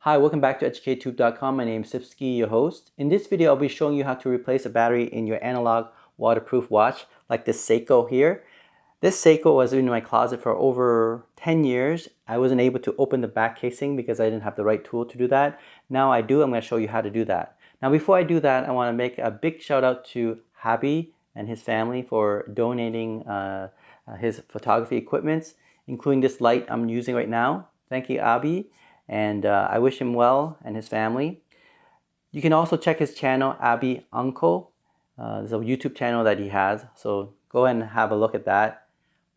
Hi, welcome back to EducateTube.com. My name is Sipsky, your host. In this video, I'll be showing you how to replace a battery in your analog waterproof watch, like this Seiko here. This Seiko was in my closet for over 10 years. I wasn't able to open the back casing because I didn't have the right tool to do that. Now I do. I'm going to show you how to do that. Now before I do that, I want to make a big shout out to Habi and his family for donating his photography equipment, including this light I'm using right now. Thank you, Abi. And I wish him well and his family. You can also check his channel, Abi Uncle. There's a YouTube channel that he has, so go ahead and have a look at that.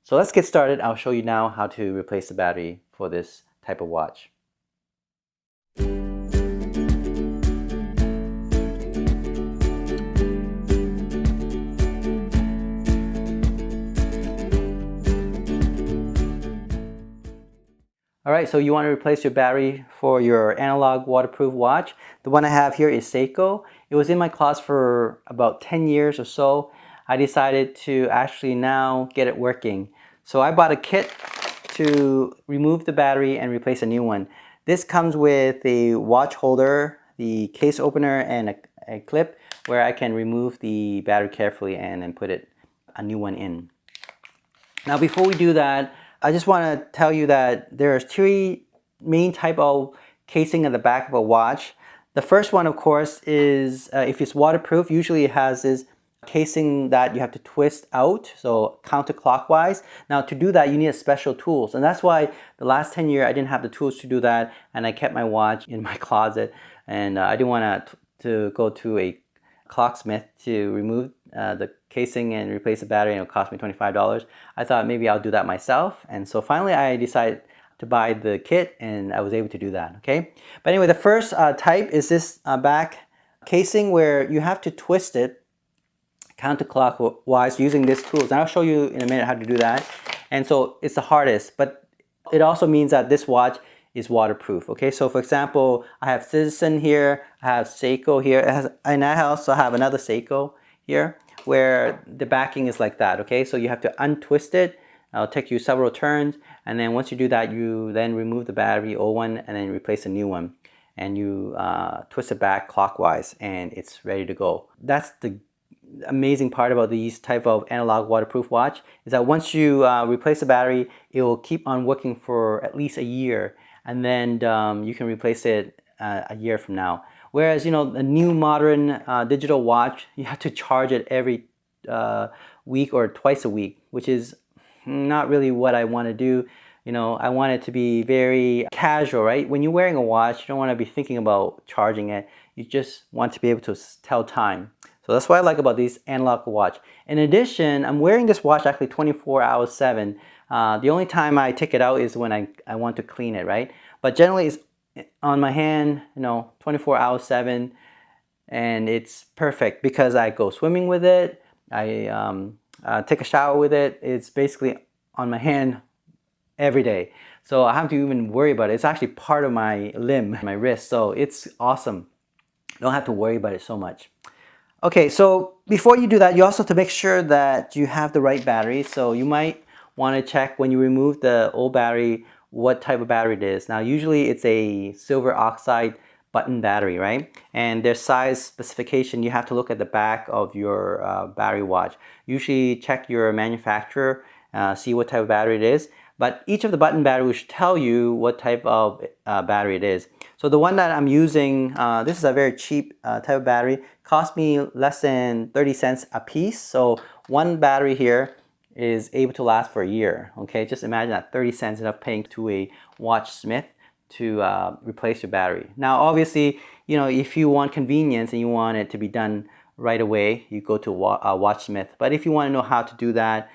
So let's get started. I'll show you now how to replace the battery for this type of watch. Alright, so you want to replace your battery for your analog waterproof watch. The one I have here is Seiko. It was in my closet for about 10 years or so. I decided to actually now get it working. So I bought a kit to remove the battery and replace a new one. This comes with the watch holder, the case opener, and a clip where I can remove the battery carefully and then put a new one in. Now before we do that, I just want to tell you that there are three main type of casing at the back of a watch. The first one, of course, is if it's waterproof, usually it has this casing that you have to twist out, so counterclockwise. Now to do that, you need special tools, and that's why the last 10 years I didn't have the tools to do that, and I kept my watch in my closet, and I didn't want to go to a clocksmith to remove the casing and replace the battery, and it cost me $25. I thought maybe I'll do that myself, and so finally I decided to buy the kit, and I was able to do that. Okay, but anyway, the first type is this back casing where you have to twist it counterclockwise using this tool. And I'll show you in a minute how to do that. And so it's the hardest, but it also means that this watch is waterproof. Okay, so for example, I have Citizen here, I have Seiko here, and I also have another Seiko here where the backing is like that. Okay, so you have to untwist it. It'll take you several turns, and then once you do that, you then remove the battery, old one, and then replace a new one, and you twist it back clockwise, and it's ready to go. That's the amazing part about these type of analog waterproof watch, is that once you replace the battery, it will keep on working for at least a year, and then you can replace it a year from now. Whereas, you know, a new modern digital watch, you have to charge it every week or twice a week, which is not really what I want to do. You know, I want it to be very casual, right? When you're wearing a watch, you don't want to be thinking about charging it. You just want to be able to tell time. So that's what I like about these analog watch. In addition, I'm wearing this watch actually 24 hours 7. The only time I take it out is when I want to clean it, right? But generally it's on my hand, you know, 24 hours 7, and it's perfect because I go swimming with it. I take a shower with it. It's basically on my hand every day. So I have to even worry about it. It's actually part of my limb, my wrist. So it's awesome. Don't have to worry about it so much. Okay, so before you do that, you also have to make sure that you have the right battery. So you might want to check when you remove the old battery what type of battery it is. Now usually it's a silver oxide button battery, right? And their size specification, you have to look at the back of your battery watch. Usually check your manufacturer, see what type of battery it is. But each of the button batteries should tell you what type of battery it is. So the one that I'm using, this is a very cheap type of battery. Cost me less than 30 cents a piece. So one battery here is able to last for a year. Okay, just imagine that 30 cents enough paying to a watchsmith to replace your battery. Now obviously, you know, if you want convenience and you want it to be done right away, you go to a watchsmith. But if you want to know how to do that,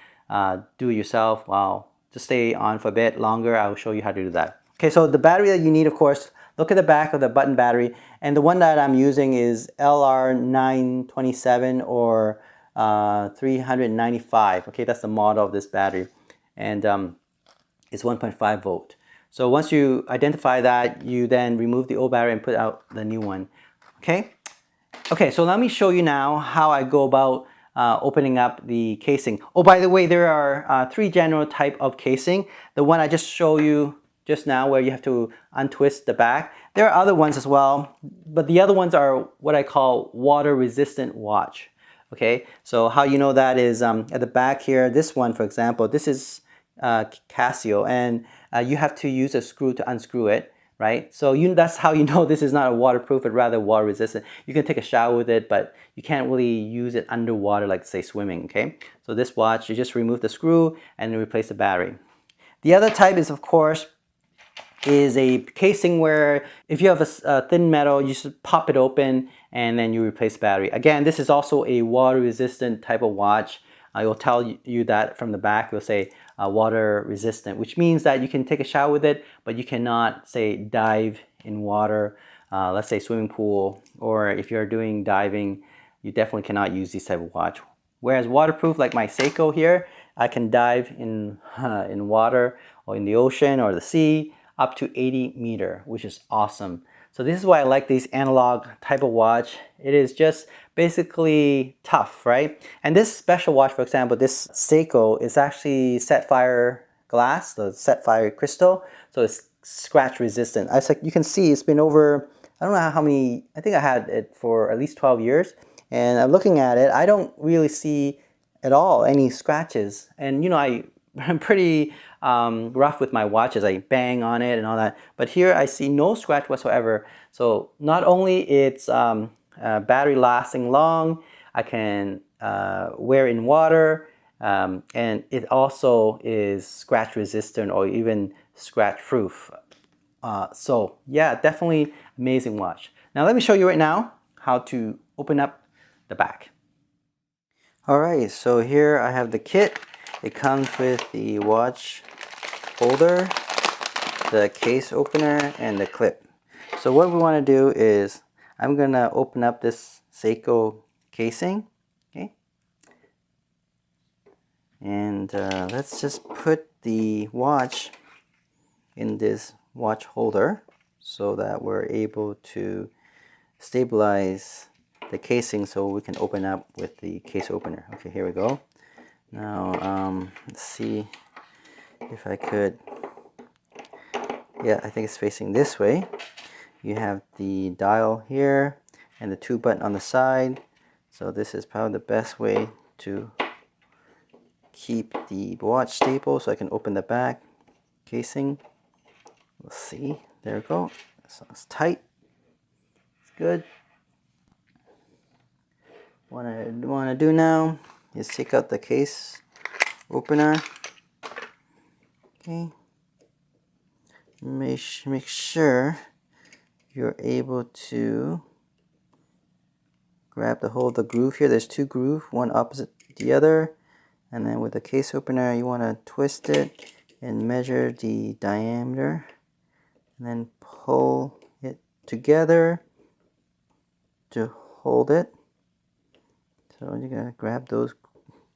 do it yourself, well, just stay on for a bit longer. I will show you how to do that. Okay, so the battery that you need, of course, look at the back of the button battery, and the one that I'm using is LR927 or 395. Okay, that's the model of this battery, and it's 1.5 volt. So once you identify that, you then remove the old battery and put out the new one. Okay, so let me show you now how I go about opening up the casing. Oh, by the way, there are three general type of casing. The one I just show you just now where you have to untwist the back. There are other ones as well, but the other ones are what I call water resistant watch. Okay, so how you know that is at the back here, this one for example, this is Casio, and you have to use a screw to unscrew it, right? So that's how you know this is not a waterproof, but rather water resistant. You can take a shower with it, but you can't really use it underwater like say swimming, okay? So this watch, you just remove the screw and replace the battery. The other type is, of course, is a casing where if you have a thin metal, you just pop it open and then you replace the battery. Again, this is also a water resistant type of watch. I will tell you that from the back. It will say water resistant, which means that you can take a shower with it, but you cannot, say, dive in water, let's say swimming pool, or if you're doing diving, you definitely cannot use this type of watch. Whereas waterproof, like my Seiko here, I can dive in water or in the ocean or the sea up to 80 meter, which is awesome. So this is why I like these analog type of watch. It is just basically tough, right? And this special watch, for example, this Seiko is actually sapphire glass, the sapphire crystal, so it's scratch resistant. As like you can see, it's been over, I don't know how many, I think I had it for at least 12 years. And I'm looking at it, I don't really see at all any scratches. And you know, I'm pretty rough with my watches. I bang on it and all that. But here I see no scratch whatsoever. So not only it's battery lasting long, I can wear in water, and it also is scratch resistant or even scratch proof. So yeah, definitely amazing watch. Now let me show you right now how to open up the back. Alright, so here I have the kit. It comes with the watch holder, the case opener, and the clip. So what we want to do is I'm going to open up this Seiko casing. Okay, and let's just put the watch in this watch holder so that we're able to stabilize the casing so we can open up with the case opener. Okay, here we go. Now let's see if I could, yeah, I think it's facing this way. You have the dial here and the 2 button on the side, so this is probably the best way to keep the watch stable. So I can open the back casing. Let's see, there we go. So it's tight, it's good. What I want to do now is take out the case opener. Okay, make sure you're able to grab the hold of the groove here. There's 2 grooves, one opposite the other, and then with the case opener you want to twist it and measure the diameter and then pull it together to hold it. So you're going to grab those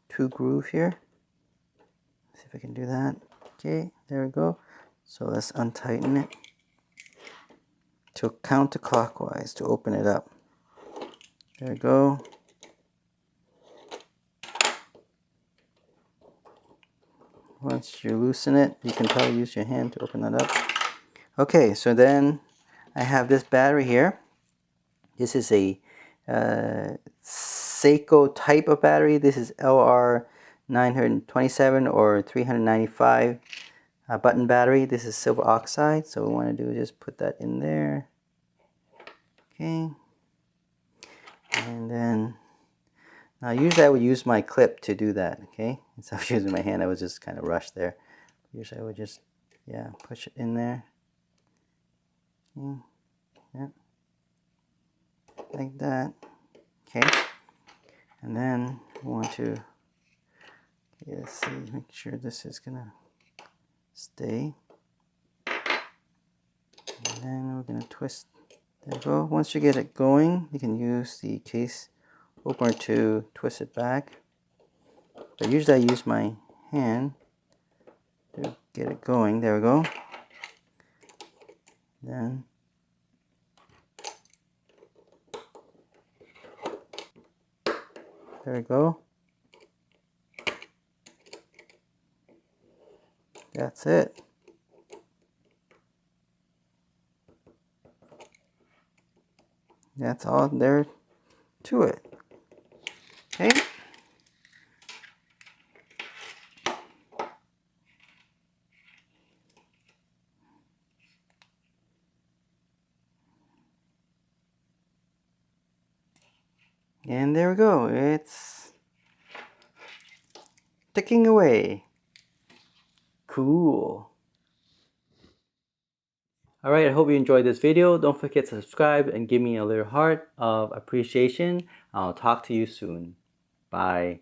2 grooves here. See if I can do that. Okay, there we go. So let's untighten it to counterclockwise to open it up. There we go. Once you loosen it, you can probably use your hand to open that up. Okay, so then I have this battery here. This is a Seiko type of battery. This is LR 927 or 395 button battery. This is silver oxide, so what we want to do is just put that in there. Okay, and then now usually I would use my clip to do that. Okay, instead of using my hand, I was just kind of rushed there. Usually I would just, yeah, push it in there. Okay. Yeah, like that. Okay, and then we want to, okay, let's see, make sure this is gonna stay, and then we're gonna twist. There we go. Once you get it going, you can use the case opener to twist it back, but usually I use my hand to get it going. There we go. Then there we go. That's it. That's all there to it. Okay. And there we go. It's ticking away. Cool. Alright, I hope you enjoyed this video. Don't forget to subscribe and give me a little heart of appreciation. I'll talk to you soon. Bye.